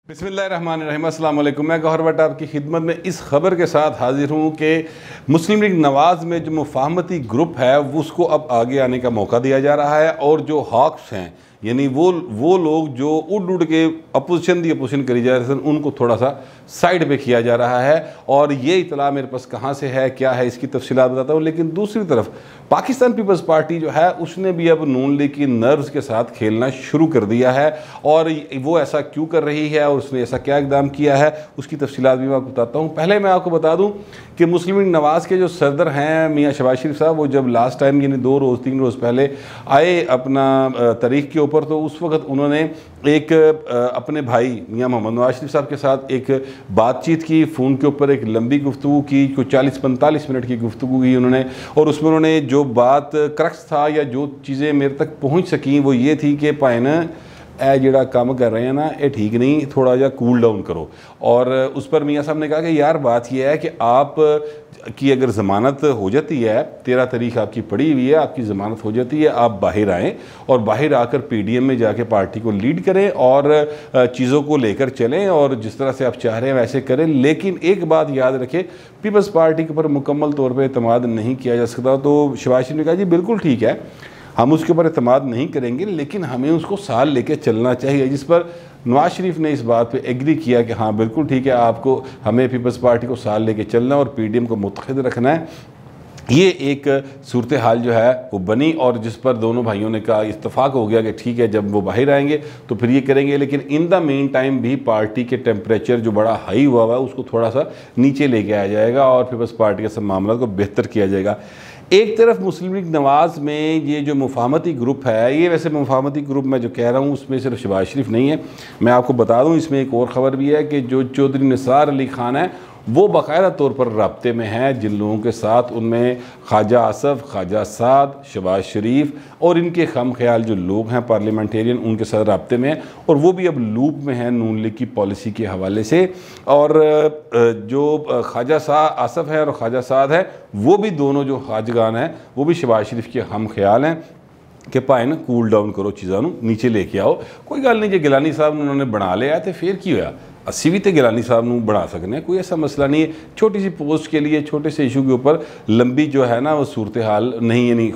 बिस्मिल्लाहिर्रहमानिर्रहीम, अस्सलाम वालेकुम। मैं गौहर भट्ट आपकी खिदमत में इस खबर के साथ हाजिर हूँ कि मुस्लिम लीग नवाज़ में जो मुफाहमती ग्रुप है उसको अब आगे आने का मौका दिया जा रहा है और जो हॉक्स हैं यानी वो लोग जो उड़ के अपोजिशन करी जा रहे हैं उनको थोड़ा सा साइड पे किया जा रहा है। और ये इतला मेरे पास कहाँ से है, क्या है, इसकी तफसीलात बताता हूँ। लेकिन दूसरी तरफ पाकिस्तान पीपल्स पार्टी जो है उसने भी अब नून लीग की नर्व्स के साथ खेलना शुरू कर दिया है और वो ऐसा क्यों कर रही है और उसने ऐसा क्या इकदाम किया है उसकी तफसीलात भी मैं आपको बताता हूँ। पहले मैं आपको बता दूँ कि मुस्लिम लीग नवाज़ के जो सदर हैं मियाँ शहबाज शरीफ साहब, वो जब लास्ट टाइम यानी 2-3 रोज़ पहले आए अपना तारीख के ऊपर, तो उस वक्त उन्होंने एक अपने भाई मियाँ मोहम्मद नवाज शरीफ साहब के साथ एक बातचीत की, फ़ोन के ऊपर एक लंबी गुफ्तगू की, कोई 40-45 मिनट की गुफ्तगू की उन्होंने। और उसमें उन्होंने जो बात क्रक्स था या जो चीज़ें मेरे तक पहुंच सकी वो ये थी कि भाई ए जिहड़ा काम कर रहे हैं ना ये ठीक नहीं, थोड़ा जा कूल डाउन करो। और उस पर मियाँ साहब ने कहा कि यार बात यह है कि आप की अगर ज़मानत हो जाती है, 13 तारीख आपकी पड़ी हुई है, आपकी ज़मानत हो जाती है, आप बाहर आएँ और बाहर आकर PDM में जाके पार्टी को लीड करें और चीज़ों को लेकर चलें और जिस तरह से आप चाह रहे हैं वैसे करें। लेकिन एक बात याद रखें, पीपल्स पार्टी के ऊपर मुकम्मल तौर पर एतमाद नहीं किया जा सकता। तो शहबाज शरीफ ने कहा जी बिल्कुल ठीक है, हम उसके ऊपर एतमाद नहीं करेंगे लेकिन हमें उसको साल लेके चलना चाहिए। जिस पर नवाज शरीफ ने इस बात पे एग्री किया कि हाँ बिल्कुल ठीक है, आपको हमें पीपल्स पार्टी को साल लेके चलना और PDM को मुत्तहिद रखना है। ये एक सूरत हाल जो है वो बनी और जिस पर दोनों भाइयों ने कहा, इत्तफाक हो गया कि ठीक है जब वो बाहर आएंगे तो फिर ये करेंगे। लेकिन इन द मेन टाइम भी पार्टी के टेम्परेचर जो बड़ा हाई हुआ है उसको थोड़ा सा नीचे लेके आया जाएगा और पीपल्स पार्टी के सब मामला को बेहतर किया जाएगा। एक तरफ मुस्लिम लीग नवाज़ में ये जो मुफाहमती ग्रुप है, ये वैसे मुफाहमती ग्रुप मैं जो कह रहा हूँ उसमें सिर्फ शहबाज शरीफ नहीं है, मैं आपको बता दूँ इसमें एक और ख़बर भी है कि जो चौधरी निसार अली खान है वो बाकायदा तौर पर राब्ते में हैं जिन लोगों के साथ, उनमें ख्वाजा आसफ, ख्वाजा साद, शहबाज शरीफ और इनके खम ख्याल जो लोग हैं पार्लियामेंटेरियन, उनके साथ राब्ते में हैं और वो भी अब लूप में हैं नून लीग की पॉलिसी के हवाले से। और जो ख्वाजा आसफ है और ख्वाजा साद है वो भी दोनों जो ख्वाजगान हैं वो भी शहबाज शरीफ के हम ख्याल हैं कि भाई ना कूल डाउन करो, चीज़ों नीचे लेके आओ, कोई गल नहीं। जो गिलानी साहब उन्होंने बना लिया तो फिर की होया, अस्सी भी तो गिलानी साहब नूं बना सकते हैं, कोई ऐसा मसला नहीं है। छोटी सी पोस्ट के लिए छोटे से इशू के ऊपर लंबी जो है ना वो सूरत हाल नहीं, यानी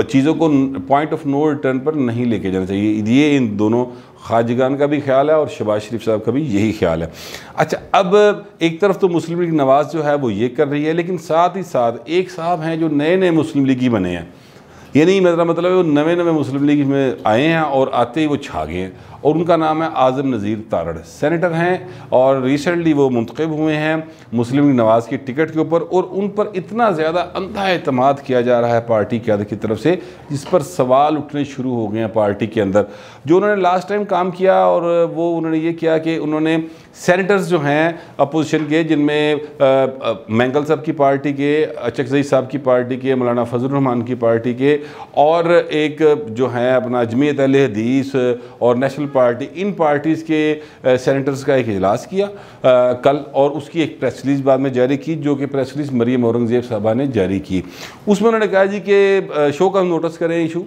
चीज़ों को पॉइंट ऑफ नो रिटर्न पर नहीं लेके जाना चाहिए। ये इन दोनों ख्वाजगान का भी ख्याल है और शहबाज शरीफ साहब का भी यही ख्याल है। अच्छा, अब एक तरफ तो मुस्लिम लीग नवाज़ जो है वो ये कर रही है, लेकिन साथ ही साथ एक साहब हैं जो नए मुस्लिम लीगी बने हैं, ये नहीं मेरा मतलब है वो नवे मुस्लिम लीग में आए हैं और आते ही वो छा गए हैं, और उनका नाम है आज़म नज़ीर तारड़। सेनेटर हैं और रिसेंटली वो मुंतखब हुए हैं मुस्लिम लीग नवाज़ की टिकट के ऊपर और उन पर इतना ज़्यादा अंधा एतमाद किया जा रहा है पार्टी क़यादत की तरफ से, जिस पर सवाल उठने शुरू हो गए हैं पार्टी के अंदर। जो उन्होंने लास्ट टाइम काम किया और वो उन्होंने ये किया कि उन्होंने सेनेटर्स जो हैं अपोजिशन के, जिनमें मैंगल साहब की पार्टी के, चकजई साहब की पार्टी के, मौलाना फजल रहमान की पार्टी के और एक जो है अपना जमीयत अहले हदीस और नेशनल पार्टी, इन पार्टीज़ के सेनेटर्स का एक इजलास किया कल और उसकी एक प्रेस रिलीज़ बाद में जारी की, जो कि प्रेस रिलीज़ मरियम औरंगज़ेब साहबा ने जारी की। उसमें उन्होंने कहा जी कि शो का नोटिस करें इशू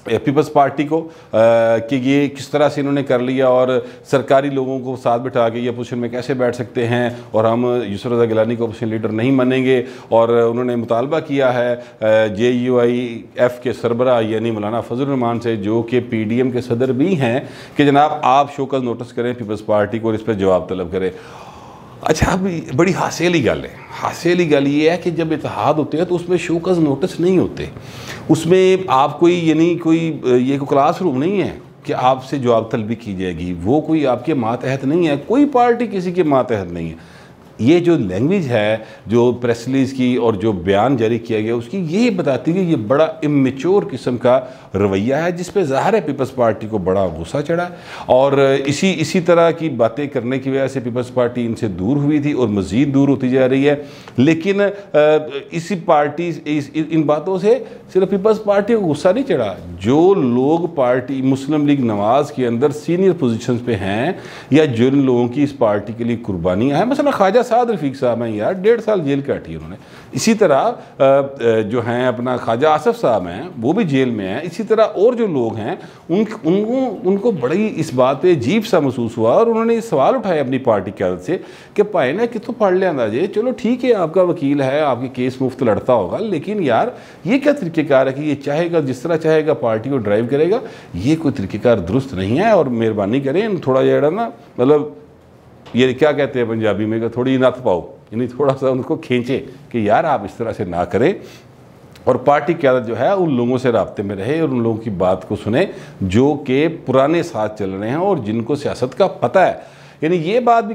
पीपल्स पार्टी को कि ये किस तरह से इन्होंने कर लिया और सरकारी लोगों को साथ बिठा के ये अपोजिशन में कैसे बैठ सकते हैं और हम यूसुफ रज़ा गिलानी को अपोजिशन लीडर नहीं मानेंगे। और उन्होंने मुतालबा किया है JUIF के सरबराह यानी मौलाना फजल रहमान से, जो कि PDM के सदर भी हैं, कि जनाब आप शोकस नोटिस करें पीपल्स पार्टी को और इस पर जवाब तलब करें। अच्छा, अब बड़ी हासिल गल है, हासिल गल ये है कि जब इत्तेहाद होते हैं तो उसमें शोकस नोटिस नहीं होते, उसमें आप कोई यानी कोई ये कोई क्लासरूम नहीं है कि आपसे जवाब तलबी की जाएगी, वो कोई आपके मातहत नहीं है, कोई पार्टी किसी के मातहत नहीं है। ये जो लैंग्वेज है जो प्रेस रिलीज़ की और जो बयान जारी किया गया उसकी यही बताती है कि ये बड़ा इमेच्योर किस्म का रवैया है, जिस पे ज़ाहिर है पीपल्स पार्टी को बड़ा गुस्सा चढ़ा और इसी तरह की बातें करने की वजह से पीपल्स पार्टी इनसे दूर हुई थी और मज़ीद दूर होती जा रही है। लेकिन इसी पार्टी इन बातों से सिर्फ पीपल्स पार्टी को गुस्सा नहीं चढ़ा, जो लोग पार्टी मुस्लिम लीग नवाज़ के अंदर सीनियर पोजीशंस पे हैं या जिन लोगों की इस पार्टी के लिए कुर्बानियाँ हैं, मसलन ख्वाजा ख्वाजा साद रफ़ीक साहब हैं यार, 1.5 साल जेल काटी उन्होंने। इसी तरह जो हैं अपना ख्वाजा आसफ साहब हैं, वो भी जेल में हैं। इसी तरह और जो लोग हैं उनको बड़ी इस बात पे अजीब सा महसूस हुआ और उन्होंने ये सवाल उठाए अपनी पार्टी क्यादत से कि भाई ने कितों पढ़ लिया अंदाजे, चलो ठीक है आपका वकील है, आपके केस मुफ्त लड़ता होगा, लेकिन यार ये क्या तरीक़ेकार है कि ये चाहेगा जिस तरह चाहेगा पार्टी को ड्राइव करेगा, ये कोई तरीक़ेकार दुरुस्त नहीं है। और मेहरबानी करें थोड़ा जरा ना, मतलब ये क्या कहते हैं पंजाबी में, थोड़ी नथ पाओ, यानी थोड़ा सा उनको खींचे कि यार आप इस तरह से ना करें। और पार्टी क्यादत जो है उन लोगों से राब्ते में रहे और उन लोगों की बात को सुने जो कि पुराने साथ चल रहे हैं और जिनको सियासत का पता है। यानी ये बात भी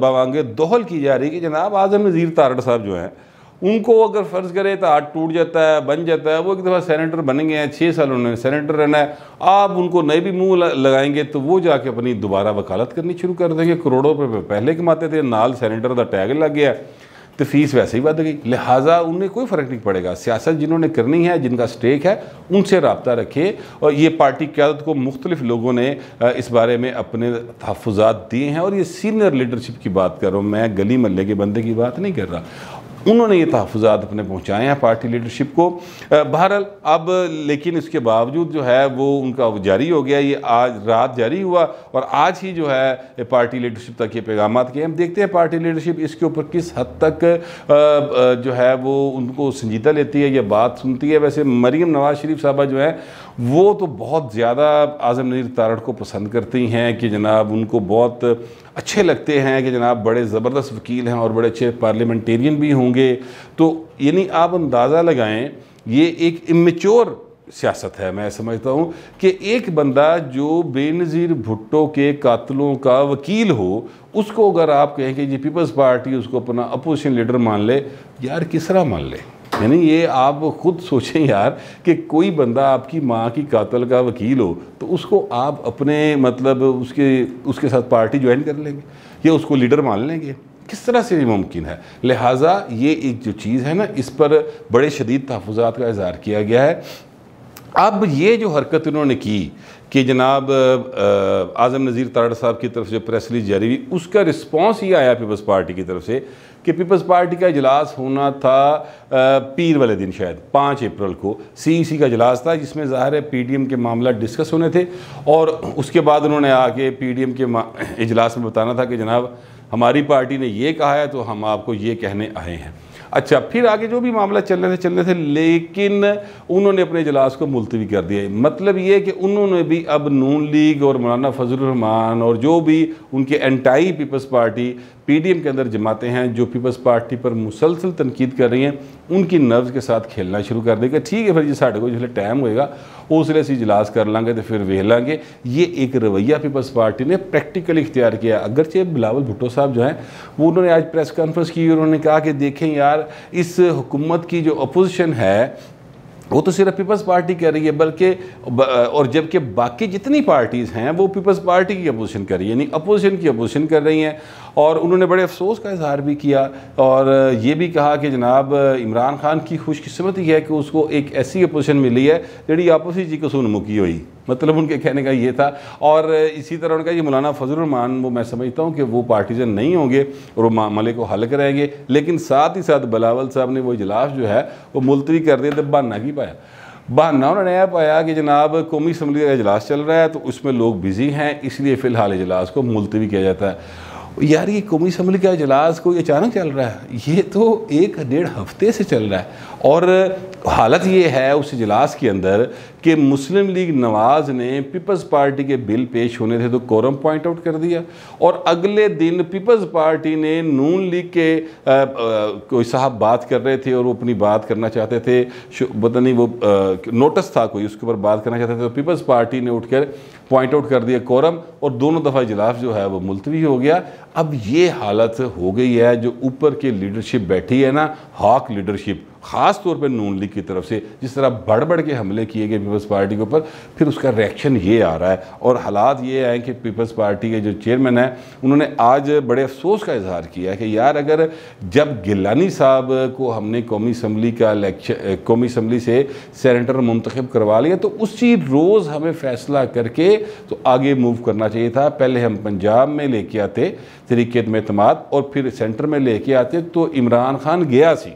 बवांगे दोहल की जा रही है कि जनाब आज़म नज़ीर तारड़ साहब जो हैं उनको अगर फ़र्ज़ करे तो हाथ टूट जाता है, बन जाता है, वो एक दफ़ा सेनेटर बन गए हैं, 6 साल उन्होंने सेनेटर रहना है, आप उनको नए भी मुंह लगाएंगे तो वो जाके अपनी दोबारा वकालत करनी शुरू कर देंगे। करोड़ों रुपये पहले कमाते थे, नाल सेनेटर का टैग लग गया तो फीस वैसे ही बढ़ गई, लिहाजा उन्हें कोई फ़र्क नहीं पड़ेगा। सियासत जिन्होंने करनी है, जिनका स्टेक है, उनसे रब्ता रखे। और ये पार्टी क़यादत को मुख्तलिफ लोगों ने इस बारे में अपने तहफ़्फ़ुज़ात दिए हैं और ये सीनियर लीडरशिप की बात कर रहा हूँ, मैं गली महल्ले के बंदे की बात नहीं कर रहा। उन्होंने ये तहफ़्फ़ुज़ात अपने पहुँचाए हैं पार्टी लीडरशिप को। बहरहाल अब लेकिन इसके बावजूद जो है वो उनका जारी हो गया, ये आज रात जारी हुआ और आज ही जो है पार्टी लीडरशिप तक ये पैगामात किए। हम देखते हैं पार्टी लीडरशिप इसके ऊपर किस हद तक जो है वो उनको संजीदा लेती है या बात सुनती है। वैसे मरीम नवाज़ शरीफ साहबा जो है वो तो बहुत ज़्यादा आज़म नज़ीर तारड़ को पसंद करती हैं कि जनाब उनको बहुत अच्छे लगते हैं कि जनाब बड़े ज़बरदस्त वकील हैं और बड़े अच्छे पार्लियामेंटेरियन भी होंगे। तो यानी आप अंदाज़ा लगाएं, ये एक इमेच्योर सियासत है। मैं समझता हूँ कि एक बंदा जो बेनज़ीर भुट्टो के कातलों का वकील हो, उसको अगर आप कहें कि जी पीपल्स पार्टी उसको अपना अपोजिशन लीडर मान ले, यार किस तरह मान ले। यानी ये आप ख़ुद सोचें यार कि कोई बंदा आपकी माँ की कातल का वकील हो तो उसको आप अपने मतलब उसके साथ पार्टी ज्वाइन कर लेंगे या उसको लीडर मान लेंगे, किस तरह से ये मुमकिन है। लिहाजा ये एक जो चीज़ है ना, इस पर बड़े शदीद तहफ़्फ़ुज़ात का इज़हार किया गया है। अब ये जो हरकत इन्होंने की कि जनाब आज़म नज़ीर तारड़ साहब की तरफ से प्रेस रिलीज जारी हुई, उसका रिस्पॉन्स ये आया पीपल्स पार्टी की तरफ से कि पीपल्स पार्टी का इजलास होना था पीर वाले दिन, शायद 5 अप्रैल को CEC का इजलास था जिसमें ज़ाहिर है PDM के मामला डिस्कस होने थे। और उसके बाद उन्होंने आके PDM के इजलास में बताना था कि जनाब हमारी पार्टी ने ये कहा है तो हम आपको ये कहने आए हैं। अच्छा, फिर आगे जो भी मामला चल रहे थे, लेकिन उन्होंने अपने इजलास को मुलतवी कर दिया। मतलब ये कि उन्होंने भी अब नून लीग और मौलाना फजलुर रहमान और जो भी उनके एंटाई पीपल्स पार्टी PDM के अंदर जमातें हैं जो पीपल्स पार्टी पर मुसलसल तनकीद कर रही हैं, उनकी नब्ज़ के साथ खेलना शुरू कर देगा। ठीक है, फिर जी साढ़े को जिसले टाइम होएगा उसले असी इजलास कर लांगे तो फिर वेख लांगे। ये एक रवैया पीपल्स पार्टी ने प्रैक्टिकली इख्तियार किया। अगरचे बिलावल भुट्टो साहब जो हैं वो उन्होंने आज प्रेस कॉन्फ्रेंस की और उन्होंने कहा कि देखें यार, इस हुकूमत की जो अपोजिशन है वो तो सिर्फ पीपल्स पार्टी कर रही है, बल्कि और जबकि बाकी जितनी पार्टीज़ हैं वो पीपल्स पार्टी की अपोजिशन कर रही है, यानी अपोजिशन की अपोजिशन कर रही हैं। और उन्होंने बड़े अफसोस का इजहार भी किया और ये भी कहा कि जनाब इमरान खान की खुशकिस्मती है कि उसको एक ऐसी अपोजिशन मिली है जिहड़ी आपस जी कसून मुकी हुई, मतलब उनके कहने का ये था। और इसी तरह उनका ये मौलाना फजलुर रहमान, वो मैं समझता हूँ कि वो पार्टीजन नहीं होंगे और वो मामले को हल कराएंगे। लेकिन साथ ही साथ बिलावल साहब ने वो इजलास जो है वो मुलतवी कर दिया। तो बहाना की पाया, बहाना उन्होंने यह पाया कि जनाब कौमी असम्बली का इजलास चल रहा है तो उसमें लोग बिजी हैं, इसलिए फ़िलहाल इजलास को मुलतवी किया जाता है। यार ये कौमी असम्बली का इजलास कोई अचानक चल रहा है, ये तो 1-1.5 हफ्ते से चल रहा है। और हालत ये है उस इजलास के अंदर कि मुस्लिम लीग नवाज़ ने पीपल्स पार्टी के बिल पेश होने थे तो कोरम पॉइंट आउट कर दिया, और अगले दिन पीपल्स पार्टी ने नून लीग के कोई साहब बात कर रहे थे और वो अपनी बात करना चाहते थे, पता नहीं वो नोटिस था कोई, उसके ऊपर बात करना चाहते थे, तो पीपल्स पार्टी ने उठकर पॉइंट आउट कर दिया कोरम और दोनों दफ़ा इजलास जो है वो मुलतवी हो गया। अब ये हालत हो गई है, जो ऊपर की लीडरशिप बैठी है ना, हॉक लीडरशिप, ख़ास तौर पर नून लीग की तरफ से जिस तरह बढ़ बढ़ के हमले किए गए पीपल्स पार्टी के ऊपर, फिर उसका रिएक्शन ये आ रहा है। और हालात ये हैं कि पीपल्स पार्टी के जो चेयरमैन हैं उन्होंने आज बड़े अफसोस का इजहार किया है कि यार अगर जब गिलानी साहब को हमने कौमी असम्बली से सेनेटर मुंतखब करवा लिया तो उसी रोज़ हमें फ़ैसला करके तो आगे मूव करना चाहिए था। पहले हम पंजाब में लेके आते तहरीक-ए-एतमाद और फिर सेंटर में लेके आते तो इमरान खान गया सी,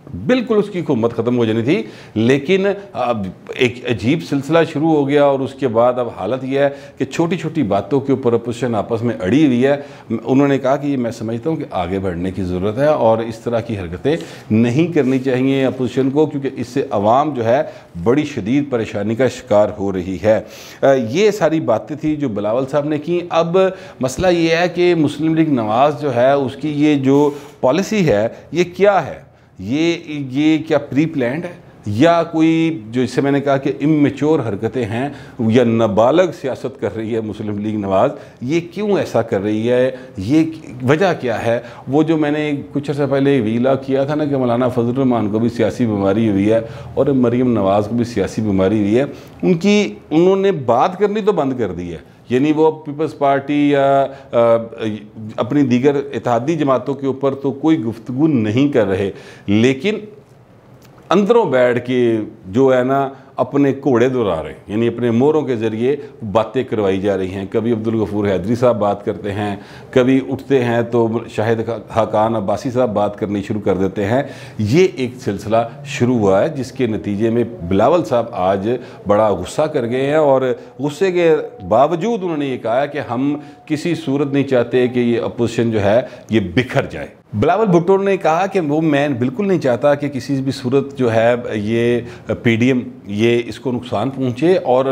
बिल्कुल उसकी हुकूमत ख़त्म हो जानी थी। लेकिन अब एक अजीब सिलसिला शुरू हो गया और उसके बाद अब हालत यह है कि छोटी छोटी बातों के ऊपर अपोजिशन आपस में अड़ी हुई है। उन्होंने कहा कि ये मैं समझता हूँ कि आगे बढ़ने की ज़रूरत है और इस तरह की हरकतें नहीं करनी चाहिए अपोजिशन को, क्योंकि इससे अवाम जो है बड़ी शदीद परेशानी का शिकार हो रही है। ये सारी बातें थी जो बिलावल साहब ने की। अब मसला ये है कि मुस्लिम लीग नवाज़ जो है उसकी ये जो पॉलिसी है ये क्या है, ये क्या प्री प्लान्ड है या कोई जो जिससे मैंने कहा कि इमेच्योर हरकतें हैं या नाबालग सियासत कर रही है मुस्लिम लीग नवाज़, ये क्यों ऐसा कर रही है, ये वजह क्या है। वो जो मैंने कुछ अर्सा पहले वीला किया था ना कि मौलाना फजल रहमान को भी सियासी बीमारी हुई है और मरीम नवाज़ को भी सियासी बीमारी हुई है, उन्होंने बात करनी तो बंद कर दी है। यानी वो पीपल्स पार्टी या अपनी दीगर इत्तेहादी जमातों के ऊपर तो कोई गुफ्तगू नहीं कर रहे, लेकिन अंदरों बैठ के जो है ना अपने घोड़े दौड़ा रहे हैं, यानी अपने मोहरों के ज़रिए बातें करवाई जा रही हैं। कभी अब्दुल गफूर हैदरी साहब बात करते हैं, कभी उठते हैं तो शाहिद खाकान अब्बासी साहब बात करनी शुरू कर देते हैं। ये एक सिलसिला शुरू हुआ है जिसके नतीजे में बिलावल साहब आज बड़ा गुस्सा कर गए हैं और गुस्से के बावजूद उन्होंने ये कहा कि हम किसी सूरत नहीं चाहते कि ये अपोजिशन जो है ये बिखर जाए। बिलावल भुट्टो ने कहा कि वो मैं बिल्कुल नहीं चाहता कि किसी भी सूरत जो है ये पीडीएम ये इसको नुकसान पहुँचे और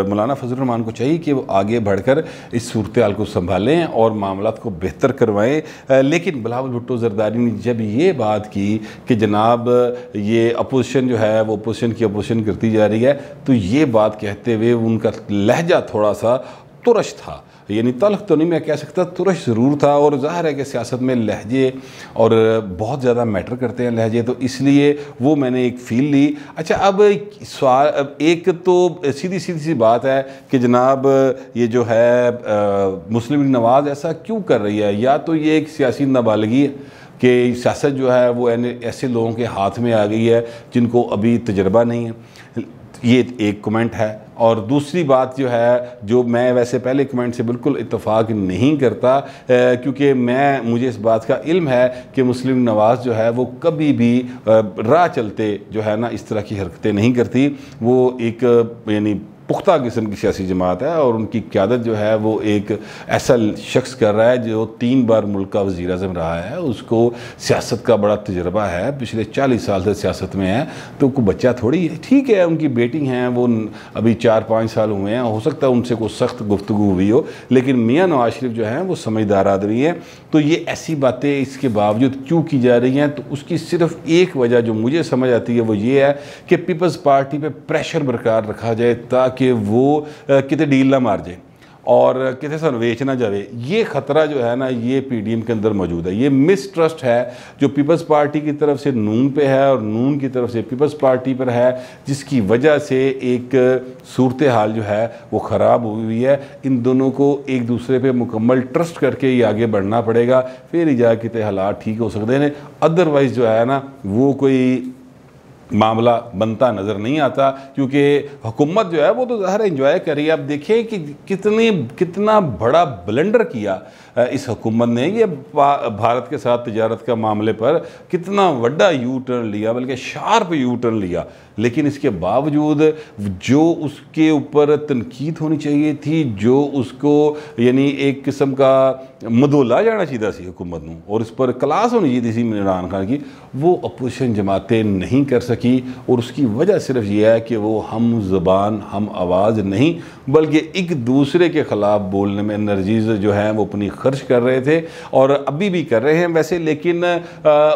मौलाना फजल रहमान को चाहिए कि वो आगे बढ़कर इस सूरत हाल को संभालें और मामलात को बेहतर करवाएं। लेकिन बिलावल भुट्टो जरदारी ने जब ये बात की कि जनाब ये अपोजिशन जो है वो अपोजिशन की अपोजिशन करती जा रही है, तो ये बात कहते हुए उनका लहजा थोड़ा सा तुरश था, यानी तल्ख तो नहीं मैं कह सकता, तुरश ज़रूर था। और ज़ाहिर है कि सियासत में लहजे और बहुत ज़्यादा मैटर करते हैं लहजे, तो इसलिए वो मैंने एक फ़ील ली। अच्छा, अब एक तो सीधी सी बात है कि जनाब ये जो है मुस्लिम लीग नवाज़ ऐसा क्यों कर रही है, या तो ये एक सियासी नाबालगी है कि सियासत जो है वो ऐसे लोगों के हाथ में आ गई है जिनको अभी तजर्बा नहीं है, ये एक कमेंट है। और दूसरी बात जो है, जो मैं वैसे पहले कमेंट से बिल्कुल इत्तेफाक नहीं करता, क्योंकि मुझे इस बात का इल्म है कि मुस्लिम नवाज़ जो है वो कभी भी राह चलते जो है ना इस तरह की हरकतें नहीं करती। वो एक यानी पुख्ता किस्म की सियासी जमात है और उनकी क़यादत जो है वो एक ऐसा शख्स कर रहा है जो 3 बार मुल्क का वज़ीर आज़म रहा है, उसको सियासत का बड़ा तजर्बा है, पिछले 40 साल से सियासत में है, तो कोई बच्चा थोड़ी है। ठीक है, उनकी बेटी हैं वो अभी 4-5 साल हुए हैं, हो सकता है उनसे कोई सख्त गुफ्तगू हुई हो, लेकिन मियाँ नवाज शरीफ जो हैं वो समझदार आदमी हैं। तो ये ऐसी बातें इसके बावजूद क्यों की जा रही हैं, तो उसकी सिर्फ एक वजह जो मुझे समझ आती है वो ये है कि पीपल्स पार्टी पर प्रेशर बरकरार रखा जाए ताकि वो कितने डील ना मार जाए और किसी सन वेच ना जाए। ये ख़तरा जो है ना ये पीडीएम के अंदर मौजूद है। ये मिसट्रस्ट है जो पीपल्स पार्टी की तरफ से नून पे है और नून की तरफ से पीपल्स पार्टी पर है, जिसकी वजह से एक सूरत हाल जो है वो ख़राब हुई है। इन दोनों को एक दूसरे पे मुकम्मल ट्रस्ट करके ही आगे बढ़ना पड़ेगा, फिर ही जाके हालात ठीक हो सकते हैं। अदरवाइज़ जो है ना वो कोई मामला बनता नज़र नहीं आता, क्योंकि हुकूमत जो है वो तो ज़ाहिर एंजॉय कर रही है। अब देखें कि कितना बड़ा ब्लंडर किया इस हुकूमत ने, ये भारत के साथ तिजारत का मामले पर कितना बड़ा यू टर्न लिया, बल्कि शार्प यू टर्न लिया। लेकिन इसके बावजूद जो उसके ऊपर तनकीद होनी चाहिए थी, जो उसको यानी एक किस्म का मदोला जाना चाहिए सी हुकूमत नूं और इस पर क्लास होनी चाहिए थी इमरान खान की, वो अपोजिशन जमातें नहीं कर सकी। और उसकी वजह सिर्फ ये है कि वो हम ज़बान हम आवाज़ नहीं बल्कि एक दूसरे के ख़िलाफ़ बोलने में एनर्जीज़ जो हैं वो अपनी खर्च कर रहे थे और अभी भी कर रहे हैं वैसे। लेकिन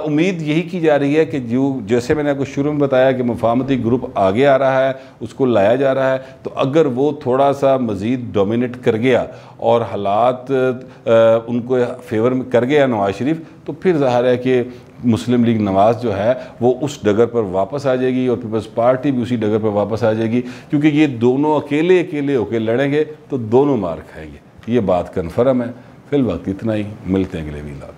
उम्मीद यही की जा रही है कि जो जैसे मैंने आपको शुरू में बताया कि मुफाहमती मुफाहमती ग्रुप आगे आ रहा है, उसको लाया जा रहा है। तो अगर वो थोड़ा सा मज़ीद डोमिनेट कर गया और हालात उनको फेवर में कर गया नवाज शरीफ, तो फिर ज़ाहिर है कि मुस्लिम लीग नवाज़ जो है वो उस डगर पर वापस आ जाएगी और पीपल्स पार्टी भी उसी डगर पर वापस आ जाएगी, क्योंकि ये दोनों अकेले अकेले होकर लड़ेंगे तो दोनों मार खाएंगे। ये बात कन्फर्म है। फिलहाल इतना ही, मिलते हैं अगले वीडियो।